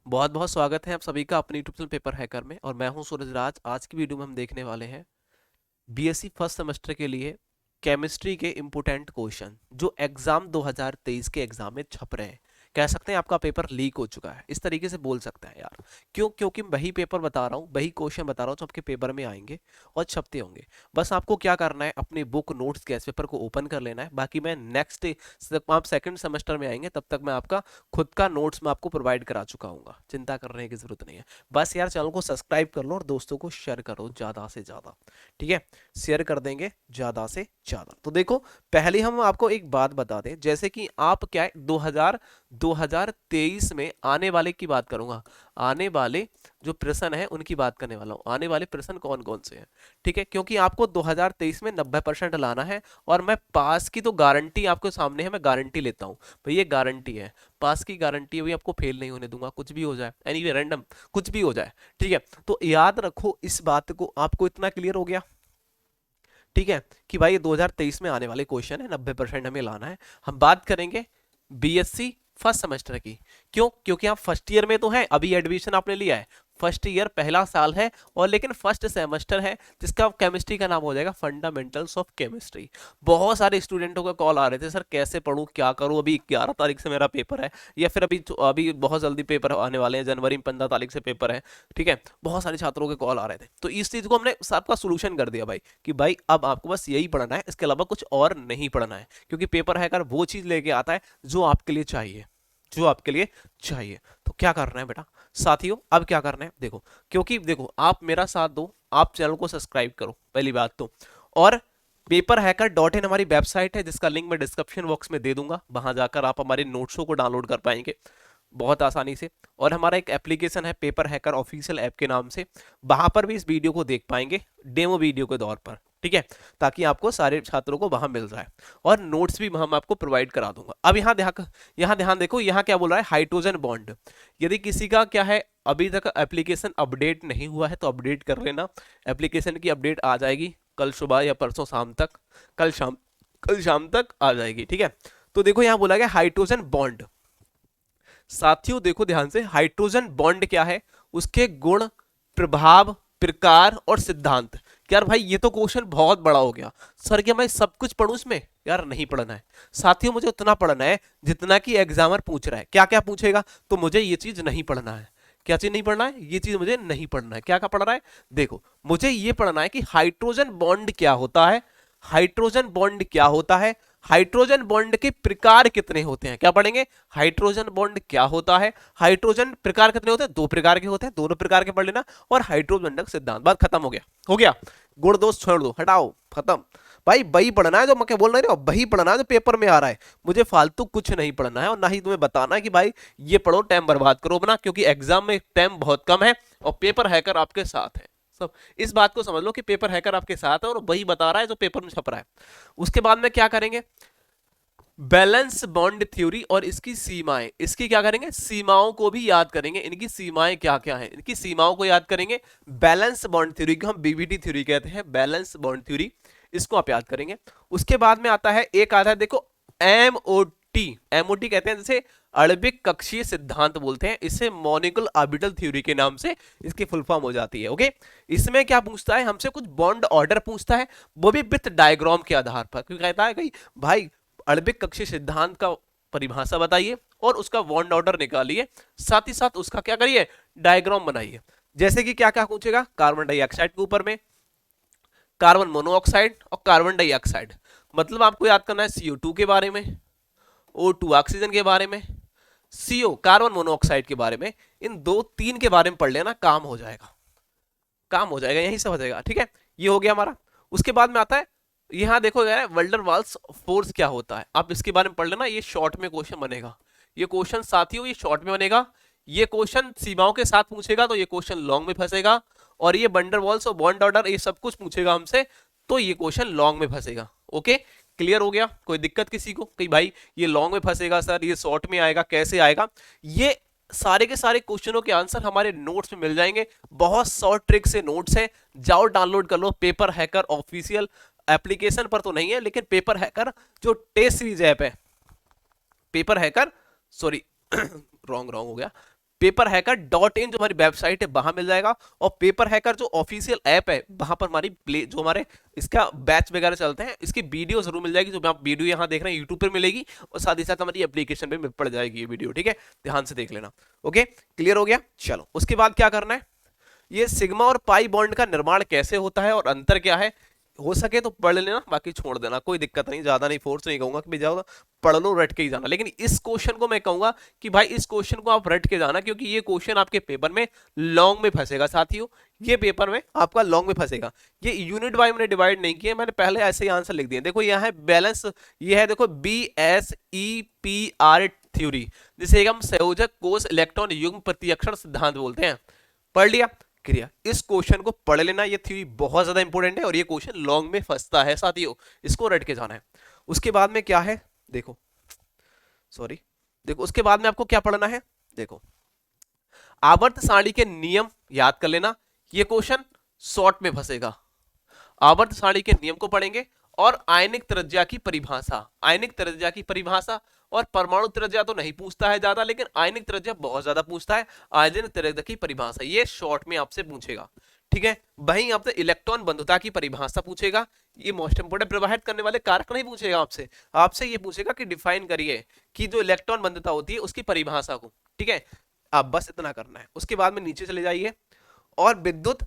बहुत बहुत स्वागत है आप सभी का अपने यूट्यूब चैनल पेपर हैकर में। और मैं हूं सूरज राज। आज की वीडियो में हम देखने वाले हैं बीएससी फर्स्ट सेमेस्टर के लिए केमिस्ट्री के इम्पोर्टेंट क्वेश्चन जो एग्जाम 2023 के एग्जाम में छप रहे हैं। कह सकते हैं आपका पेपर लीक हो चुका है, इस तरीके से बोल सकते हैं यार। क्यों? क्योंकि वही पेपर बता रहा हूँ, वही क्वेश्चन बता रहा हूँ जो आपके पेपर में आएंगे और छपते होंगे। बस आपको क्या करना है, अपनी बुक नोट्स गैस पेपर को ओपन कर लेना है। बाकी मैं नेक्स्ट आप सेकंड सेमेस्टर में आएंगे तब तक मैं आपका खुद का नोट्स में आपको प्रोवाइड करा चुका हूँ, चिंता करने की जरूरत नहीं है। बस यार चैनल को सब्सक्राइब कर लो और दोस्तों को शेयर करो ज़्यादा से ज़्यादा, ठीक है? शेयर कर देंगे ज़्यादा से ज़्यादा। तो देखो, पहले हम आपको एक बात बता दें, जैसे कि आप क्या है 2023 में आने वाले की बात करूंगा। आने वाले जो प्रश्न है उनकी बात करने वाला हूं। आने वाले प्रश्न कौन कौन से हैं, ठीक है? क्योंकि आपको 2023 में 90% लाना है और मैं पास की तो गारंटी आपके सामने है, मैं गारंटी लेता हूं भाई, ये गारंटी है, पास की गारंटी है भाई। आपको फेल नहीं होने दूंगा, कुछ भी हो जाए, एनीवे रैंडम कुछ भी हो जाए, ठीक है? तो याद रखो इस बात को, आपको इतना क्लियर हो गया, ठीक है? कि भाई ये 2023 में आने वाले क्वेश्चन है, 90% हमें लाना है। हम बात करेंगे बीएससी फर्स्ट सेमेस्टर की। क्यों? क्योंकि आप फर्स्ट ईयर में तो है, अभी एडमिशन आपने लिया है, फर्स्ट ईयर पहला साल है, और लेकिन फर्स्ट सेमेस्टर है जिसका केमिस्ट्री का नाम हो जाएगा फंडामेंटल्स ऑफ केमिस्ट्री। बहुत सारे स्टूडेंटों का कॉल आ रहे थे, सर कैसे पढूं, क्या करूं, अभी 11 तारीख से मेरा पेपर है, या फिर अभी अभी बहुत जल्दी पेपर आने वाले हैं, जनवरी में 15 तारीख से पेपर है, ठीक है? बहुत सारे छात्रों के कॉल आ रहे थे, तो इस चीज को हमने सबका सोल्यूशन कर दिया भाई कि भाई अब आपको बस यही पढ़ना है, इसके अलावा कुछ और नहीं पढ़ना है। क्योंकि पेपर हैकर वो चीज लेके आता है जो आपके लिए चाहिए, जो आपके लिए चाहिए। तो क्या करना है बेटा साथियों, अब क्या करना है देखो, क्योंकि देखो आप मेरा साथ दो, आप चैनल को सब्सक्राइब करो पहली बात तो, और पेपर हैकर डॉट इन हमारी वेबसाइट है जिसका लिंक मैं डिस्क्रिप्शन बॉक्स में दे दूंगा, वहां जाकर आप हमारे नोट्सों को डाउनलोड कर पाएंगे बहुत आसानी से। और हमारा एक एप्लीकेशन है पेपर हैकर ऑफिशियल ऐप के नाम से, वहां पर भी इस वीडियो को देख पाएंगे डेमो वीडियो के तौर पर, ठीक है? ताकि आपको सारे छात्रों को वहां मिल जाए, और नोट्स भी हम आपको प्रोवाइड करा दूंगा। अब यहाँ ध्यान देखो, यहाँ क्या बोल रहा है, हाइड्रोजन बॉन्ड। यदि किसी का क्या है अभी तक एप्लीकेशन अपडेट नहीं हुआ है तो अपडेट कर लेना। एप्लीकेशन की अपडेट आ जाएगी कल सुबह या परसों शाम तक, कल शाम कल शाम तक आ जाएगी, ठीक है? तो देखो यहाँ बोला गया हाइड्रोजन बॉन्ड। साथियों देखो ध्यान से, हाइड्रोजन बॉन्ड क्या है, उसके गुण, प्रभाव, प्रकार और सिद्धांत। यार भाई ये तो क्वेश्चन बहुत बड़ा हो गया, सर क्या मैं सब कुछ पढ़ूं इसमें? यार नहीं पढ़ना है साथियों, मुझे उतना पढ़ना है जितना कि एग्जामर पूछ रहा है। क्या क्या पूछेगा, तो मुझे ये चीज नहीं पढ़ना है। क्या चीज नहीं पढ़ना है? ये चीज मुझे नहीं पढ़ना है। क्या क्या पढ़ रहा है देखो, मुझे ये पढ़ना है कि हाइड्रोजन बॉन्ड क्या होता है, हाइड्रोजन बॉन्ड क्या होता है, हाइड्रोजन बॉन्ड के प्रकार कितने होते हैं। क्या पढ़ेंगे? हाइड्रोजन बॉन्ड क्या होता है, हाइड्रोजन प्रकार कितने होते हैं, दो प्रकार के होते हैं, दोनों प्रकार के पढ़ लेना, और हाइड्रोजन सिद्धांत। बात खत्म हो गया, हो गया। गुण दोष छोड़ दो, हटाओ, खत्म। भाई वही पढ़ना है जो मैं क्या बोल रहा हूँ, वही पढ़ना है जो पेपर में आ रहा है। मुझे फालतू कुछ नहीं पढ़ना है, और ना ही तुम्हें बताना है कि भाई ये पढ़ो, टाइम बर्बाद करो अपना, क्योंकि एग्जाम में टाइम बहुत कम है और पेपर हैकर आपके साथ है। सब इस बात को समझ लो कि पेपर हैकर आपके साथ है और वही बता रहा है जो पेपर में छप रहा है। उसके बाद में क्या करेंगे, बैलेंस बॉन्ड थ्योरी और इसकी सीमाएं, इसकी क्या करेंगे, सीमाओं को भी याद करेंगे, इनकी सीमाएं क्या क्या हैं, इनकी सीमाओं को याद करेंगे। बैलेंस बॉन्ड थ्योरी को हम बीबीटी थ्योरी कहते हैं, बैलेंस बॉन्ड थ्योरी, इसको आप याद करेंगे। उसके बाद में आता है, एक आता है देखो एमओटी, एमओटी कहते हैं जैसे आणविक कक्षीय सिद्धांत बोलते हैं, इसे मॉलिक्यूलर ऑर्बिटल थ्योरी के नाम से इसकी फुल फॉर्म हो जाती है, ओके? इसमें क्या पूछता है हमसे, कुछ बॉन्ड ऑर्डर पूछता है, वो भी विथ डायग्राम के आधार पर। क्यों कहता है कि भाई आणविक कक्षीय सिद्धांत का परिभाषा बताइए और उसका बॉन्ड ऑर्डर निकालिए, साथ ही साथ उसका क्या करिए, डायग्राम बनाइए। जैसे कि क्या क्या पूछेगा, कार्बन डाइऑक्साइड के ऊपर में कार्बन मोनोऑक्साइड और कार्बन डाइऑक्साइड, मतलब आपको याद करना है CO2 के बारे में, O2 ऑक्सीजन के बारे में, CO कार्बन मोनोऑक्साइड के बारे में। इन दो तीन के बारे में पढ़ लेना, काम हो जाएगा, काम हो जाएगा, यही सब हो जाएगा, ठीक है? ये हो गया हमारा। उसके बाद में आता है, यहां देखो यार वल्डर वाल्स फोर्स क्या होता है, आप इसके बारे में पढ़ लेना, ये शॉर्ट में क्वेश्चन बनेगा। ये क्वेश्चन साथियों ये शॉर्ट में बनेगा, ये क्वेश्चन सीमाओं के साथ पूछेगा तो ये क्वेश्चन लॉन्ग में फंसेगा, और ये वंडर वॉल्स और बॉन्ड ऑर्डर ये सब कुछ पूछेगा हमसे तो ये क्वेश्चन लॉन्ग में फंसेगा। ओके, क्लियर हो गया? कोई दिक्कत किसी को कि भाई ये लॉन्ग में फंसेगा सर, ये शॉर्ट में आएगा, कैसे आएगा? ये सारे के सारे क्वेश्चनों के आंसर हमारे नोट्स में मिल जाएंगे, बहुत शॉर्ट ट्रिक से नोट्स है, जाओ डाउनलोड कर लो। पेपर हैकर ऑफिशियल एप्लीकेशन पर तो नहीं है, लेकिन पेपर हैकर जो टेस्ट सीरीज ऐप है, paper hacker, sorry wrong wrong हो गया, पेपर हैकर डॉट इन जो हमारी वेबसाइट है वहां मिल जाएगा, और पेपर हैकर जो ऑफिशियल ऐप है वहां पर हमारी प्ले जो हमारे इसका बैच वगैरह चलते हैं इसकी वीडियो जरूर मिल जाएगी, जो आप वीडियो यहाँ देख रहे हैं यूट्यूब पर मिलेगी, और साथ ही साथ हमारी एप्लीकेशन पे पड़ जाएगी ये वीडियो, ठीक है, ध्यान से देख लेना। ओके, क्लियर हो गया। चलो उसके बाद क्या करना है, ये सिग्मा और पाई बॉन्ड का निर्माण कैसे होता है और अंतर क्या है, हो सके तो पढ़ लेना, बाकी छोड़ देना, कोई दिक्कत नहीं, ज्यादा नहीं, फोर्स नहीं कहूंगा कि भाई जाओ पढ़ लो रट के ही जाना, लेकिन इस क्वेश्चन को मैं कहूंगा कि भाई इस क्वेश्चन को आप रट के जाना, क्योंकि ये क्वेश्चन आपके पेपर में लॉन्ग में फंसेगा साथियों, ये पेपर में आपका लॉन्ग में फंसेगा। ये यूनिट वाइज मैंने डिवाइड नहीं किया, मैंने पहले ऐसे ही आंसर लिख दिए। देखो यहाँ है बैलेंस, ये है देखो BSEPR थ्योरी, जिसे हम संयोजक कोष इलेक्ट्रॉन युग्म प्रतिअक्षण सिद्धांत बोलते हैं। पढ़ लिया, क्रिया, इस क्वेश्चन को पढ़ लेना, ये थ्योरी बहुत ज्यादा इंपॉर्टेंट है और ये क्वेश्चन लॉन्ग में फंसता है साथियों, इसको रट के जाना है। उसके बाद में क्या है, देखो सॉरी, देखो उसके बाद में आपको क्या पढ़ना है, देखो आवर्त सारणी के नियम याद कर लेना, ये क्वेश्चन शॉर्ट में फंसेगा। आवर्त सारणी के नियम को पढ़ेंगे और आयनिक त्रिज्या की परिभाषा, आयनिक त्रिज्या की परिभाषा, और परमाणु त्रिज्या तो नहीं पूछता है ज्यादा, लेकिन आयनिक त्रिज्या बहुत ज्यादा पूछता है। आयनिक त्रिज्या की परिभाषा ये शॉर्ट में आपसे पूछेगा, ठीक है। वहीं आपसे इलेक्ट्रॉन बंधुता की परिभाषा पूछेगा, ये मोस्ट इंपोर्टेंट, प्रवाहित करने वाले कारक नहीं पूछेगा आपसे, आपसे ये पूछेगा कि डिफाइन करिए कि जो इलेक्ट्रॉन बंधुता होती है उसकी परिभाषा को, ठीक है। आप बस इतना करना है। उसके बाद में नीचे चले जाइए, और विद्युत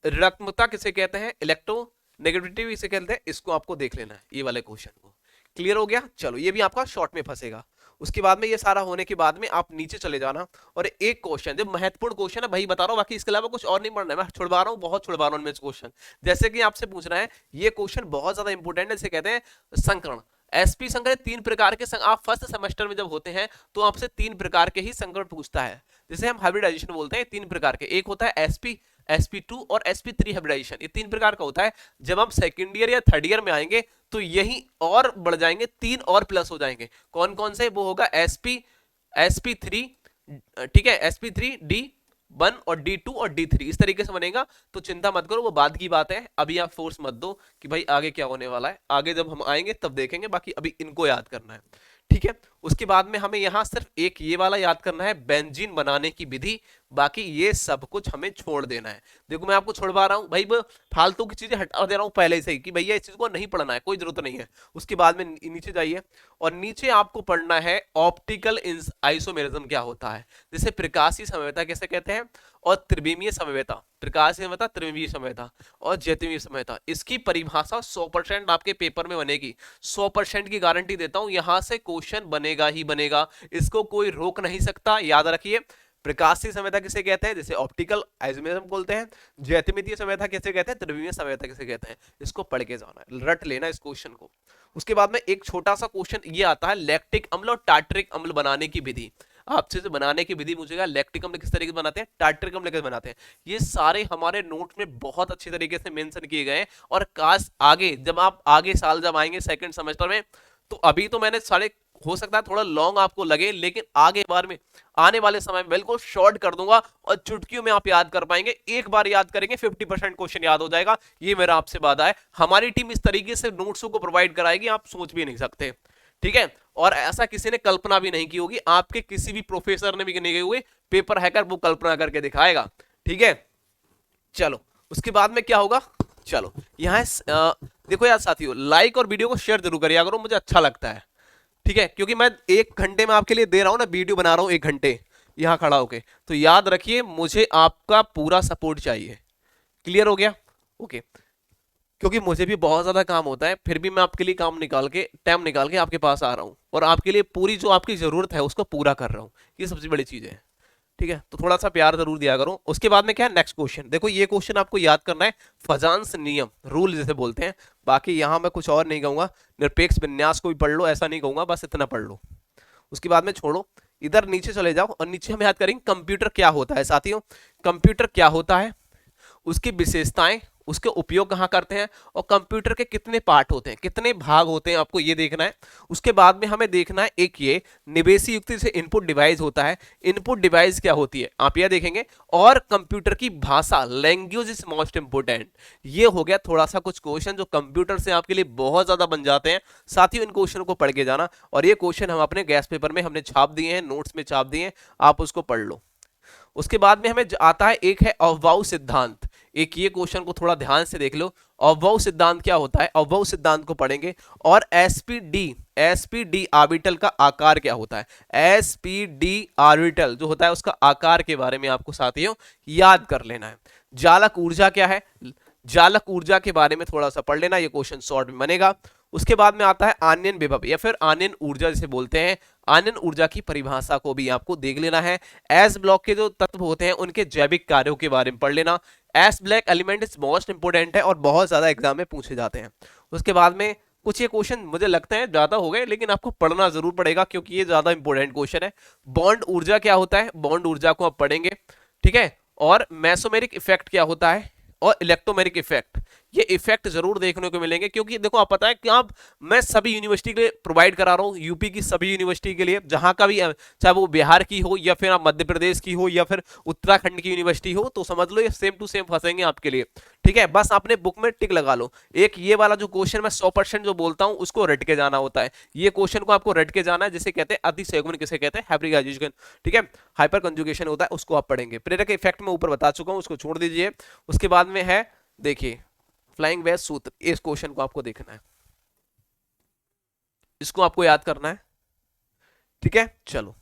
ऋणात्मकता किसे कहते हैं, इलेक्ट्रोनेगेटिविटी किसे कहते हैं, इसको आपको देख लेना है, ये वाले क्वेश्चन को। क्लियर हो गया। चलो ये भी आपका शॉर्ट में फंसेगा। उसके बाद में ये सारा होने के बाद में आप नीचे चले जाना, और एक क्वेश्चन जो महत्वपूर्ण क्वेश्चन है वही बता रहा हूँ, बाकी इसके अलावा कुछ और नहीं पढ़ना है, मैं छुड़वा रहा हूँ, बहुत छुड़वा रहा हूँ इनमें क्वेश्चन। जैसे कि आपसे पूछ रहा है, ये क्वेश्चन बहुत ज्यादा इंपॉर्टेंट है, इसे कहते हैं संकरण। एसपी संकरण तीन प्रकार के आप फर्स्ट सेमेस्टर में जब होते हैं तो आपसे तीन प्रकार के ही संकरण पूछता है, जिसे हम हाइब्रिडाइजेशन बोलते हैं। तीन प्रकार के, एक होता है एसपी, sp2 और sp3 हाइब्रिडाइजेशन, ये तीन प्रकार का होता है। जब हम सेकंड ईयर या थर्ड ईयर में आएंगे तो यही और बढ़ जाएंगे, तीन और प्लस हो जाएंगे। कौन कौन से, वो होगा sp3, ठीक है, sp3 D1 और D2 और D3, इस तरीके से बनेगा। तो चिंता मत करो, वो बाद की बात है, अभी आप फोर्स मत दो कि भाई आगे क्या होने वाला है, आगे जब हम आएंगे तब देखेंगे, बाकी अभी इनको याद करना है, ठीक है। उसके बाद में हमें यहां सिर्फ एक ये वाला याद करना है, बेंजीन बनाने की विधि, बाकी ये सब कुछ हमें छोड़ देना है। देखो मैं आपको छोड़वा रहा हूं भाई, वो फालतू की चीजें हटा दे रहा हूं पहले से ही कि भैया इस चीज को नहीं पढ़ना है, कोई जरूरत नहीं है। उसके बाद में नीचे जाइए, और नीचे आपको पढ़ना है ऑप्टिकल आइसोमेरिज्म क्या होता है, जिसे प्रकाशीय समवेता कैसे कहते हैं, और त्रिविमीय समवेता, प्रकाशीय समवेता, त्रिविमीय समवेता और ज्योतिमीय समवेता, इसकी परिभाषा 100% आपके पेपर में बनेगी, 100% की गारंटी देता हूं। यहां से क्वेश्चन बनेगा ही बनेगा, इसको कोई रोक नहीं सकता, याद रखिए। प्रकाशीय समवेता किसे कहते हैं, जैसे ऑप्टिकल आइसोमेरिज्म बोलते हैं। ज्योतिमीय समवेता किसे कहते हैं, त्रिविमीय समवेता किसे कहते हैं, इसको पढ़ के जाना है, रट लेना इस क्वेश्चन को। उसके बाद में एक छोटा सा क्वेश्चन ये आता है, लैक्टिक अम्ल और टार्टरिक अम्ल बनाने की विधि। आपसे जो बनाने की विधि पूछेगा, लैक्टिक अम्ल किस तरीके से बनाते हैं, टार्टरिक अम्ल कैसे बनाते हैं, ये सारे हमारे नोट में बहुत अच्छे तरीके से मेंशन किए गए हैं। और काश आगे जब आप आगे साल जब आएंगे सेकंड सेमेस्टर में, तो अभी तो मैंने सारे, हो सकता है थोड़ा लॉन्ग आपको लगे, लेकिन आगे बार में आने वाले समय में बिल्कुल शॉर्ट कर दूंगा और चुटकियों में आप याद कर पाएंगे। एक बार याद करेंगे 50% क्वेश्चन याद हो जाएगा, ये मेरा आपसे वादा है। हमारी टीम इस तरीके से नोट्सों को प्रोवाइड कराएगी, आप सोच भी नहीं सकते, ठीक है। और ऐसा किसी ने कल्पना भी नहीं की होगी, आपके किसी भी प्रोफेसर ने भी नहीं गए हुए, पेपर हैकर वो कल्पना करके दिखाएगा, ठीक है। चलो उसके बाद में क्या होगा, चलो यहाँ देखो यार साथियों, लाइक और वीडियो को शेयर जरूर करिए करो, मुझे अच्छा लगता है, ठीक है, क्योंकि मैं 1 घंटे में आपके लिए दे रहा हूं ना, वीडियो बना रहा हूं 1 घंटे यहां खड़ा होके, तो याद रखिए मुझे आपका पूरा सपोर्ट चाहिए। क्लियर हो गया, ओके। क्योंकि मुझे भी बहुत ज्यादा काम होता है, फिर भी मैं आपके लिए काम निकाल के, टाइम निकाल के आपके पास आ रहा हूं, और आपके लिए पूरी जो आपकी जरूरत है उसको पूरा कर रहा हूं, ये सबसे बड़ी चीज है, ठीक है। तो थोड़ा सा प्यार जरूर दिया करो। उसके बाद में क्या है, नेक्स्ट क्वेश्चन देखो, ये क्वेश्चन आपको याद करना है, फजांस नियम, रूल जिसे बोलते हैं। बाकी यहां मैं कुछ और नहीं कहूंगा, निरपेक्ष विन्यास को भी पढ़ लो, ऐसा नहीं कहूंगा, बस इतना पढ़ लो। उसके बाद में छोड़ो, इधर नीचे चले जाओ, और नीचे हम याद करेंगे कंप्यूटर क्या होता है साथियों, कंप्यूटर क्या होता है, उसकी विशेषताएं, उसके उपयोग कहाँ करते हैं, और कंप्यूटर के कितने पार्ट होते हैं, कितने भाग होते हैं, आपको ये देखना है। उसके बाद में हमें देखना है एक ये निवेशी युक्ति से इनपुट डिवाइस होता है, इनपुट डिवाइस क्या होती है आप यह देखेंगे, और कंप्यूटर की भाषा, लैंग्वेज इज मोस्ट इंपोर्टेंट। ये हो गया थोड़ा सा कुछ क्वेश्चन जो कंप्यूटर से आपके लिए बहुत ज्यादा बन जाते हैं साथियों, इन क्वेश्चन को पढ़ के जाना। और ये क्वेश्चन हम अपने गैस पेपर में हमने छाप दिए हैं, नोट्स में छाप दिए हैं, आप उसको पढ़ लो, उसके बाद में हमें आता है एक है अववाउ सिद्धांत। एक ये क्वेश्चन को थोड़ा ध्यान से देख लो, अववाउ सिद्धांत क्या होता है, अववाउ सिद्धांत को पढ़ेंगे। और एसपीडी ऑर्बिटल का आकार क्या होता है, एसपीडी ऑर्बिटल जो होता है उसका आकार के बारे में आपको साथियों याद कर लेना है। जालक ऊर्जा क्या है, जालक ऊर्जा के बारे में थोड़ा सा पढ़ लेना, ये क्वेश्चन शॉर्ट में बनेगा। उसके बाद में आता है आनयन विभव या फिर आनयन ऊर्जा जिसे बोलते हैं, आनयन ऊर्जा की परिभाषा को भी आपको देख लेना है। एस ब्लॉक के जो तत्व होते हैं उनके जैविक कार्यों के बारे में पढ़ लेना। S block element is most important है और बहुत ज्यादा एग्जाम में पूछे जाते हैं। उसके बाद में कुछ ये क्वेश्चन मुझे लगता है ज्यादा हो गए, लेकिन आपको पढ़ना जरूर पड़ेगा क्योंकि ये ज्यादा इंपॉर्टेंट क्वेश्चन है। बॉन्ड ऊर्जा क्या होता है, बॉन्ड ऊर्जा को आप पढ़ेंगे, ठीक है। और मेसोमेरिक इफेक्ट क्या होता है और इलेक्ट्रोमेरिक इफेक्ट, ये इफेक्ट जरूर देखने को मिलेंगे क्योंकि देखो आप पता है कि आप मैं सभी यूनिवर्सिटी के लिए प्रोवाइड करा रहा हूँ, यूपी की सभी यूनिवर्सिटी के लिए, जहां का भी चाहे वो बिहार की हो या फिर आप मध्य प्रदेश की हो या फिर उत्तराखंड की यूनिवर्सिटी हो, तो समझ लो ये सेम टू सेम फंसेंगे आपके लिए, ठीक है। बस आपने बुक में टिक लगा लो। एक ये वाला जो क्वेश्चन मैं 100% जो बोलता हूँ उसको रट के जाना होता है, ये क्वेश्चन को आपको रट के जाना है, जिसे कहते हैं अतिशयोगमन, किसे कहते हैं हाइब्रिडाइजेशन, ठीक है, हाइपर कंजुगेशन होता है, उसको आप पढ़ेंगे। प्रेरक इफेक्ट में ऊपर बता चुका हूँ, उसको छोड़ दीजिए। उसके बाद में है देखिए फ्लाइंग वेज सूत्र, इस क्वेश्चन को आपको देखना है, इसको आपको याद करना है, ठीक है। चलो,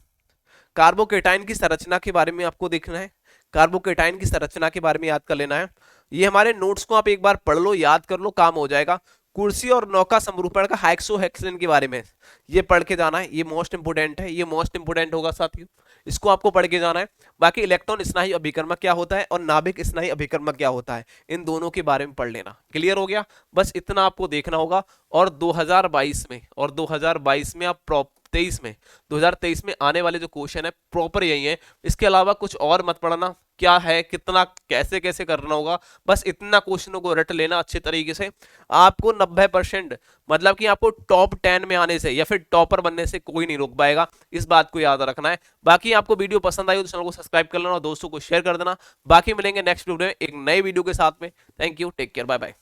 कार्बोकेटाइन की संरचना के बारे में आपको देखना है, कार्बोकेटाइन की संरचना के बारे में याद कर लेना है। ये हमारे नोट्स को आप एक बार पढ़ लो, याद कर लो, काम हो जाएगा। कुर्सी और नौका समरूपण का हेक्सोहेक्सेन के बारे में ये पढ़ के जाना है, ये मोस्ट इंपोर्टेंट है, ये मोस्ट इंपोर्टेंट होगा साथियों, इसको आपको पढ़ के जाना है। बाकी इलेक्ट्रॉन स्नायु अभिकर्मक क्या होता है और नाभिक स्नायु अभिकर्मक क्या होता है, इन दोनों के बारे में पढ़ लेना। क्लियर हो गया, बस इतना आपको देखना होगा। और 2022 में आप 2023 में आने वाले जो क्वेश्चन है प्रॉपर यही है, इसके अलावा कुछ और मत पढ़ना, क्या है कितना कैसे कैसे करना होगा, बस इतना क्वेश्चनों को रट लेना अच्छे तरीके से। आपको 90% मतलब कि आपको टॉप 10 में आने से या फिर टॉपर बनने से कोई नहीं रोक पाएगा, इस बात को याद रखना है। बाकी आपको वीडियो पसंद आई तो चैनल को सब्सक्राइब कर लेना और दोस्तों को शेयर कर देना। बाकी मिलेंगे नेक्स्ट वीडियो में एक नए वीडियो के साथ में। Thank you, take care, bye bye.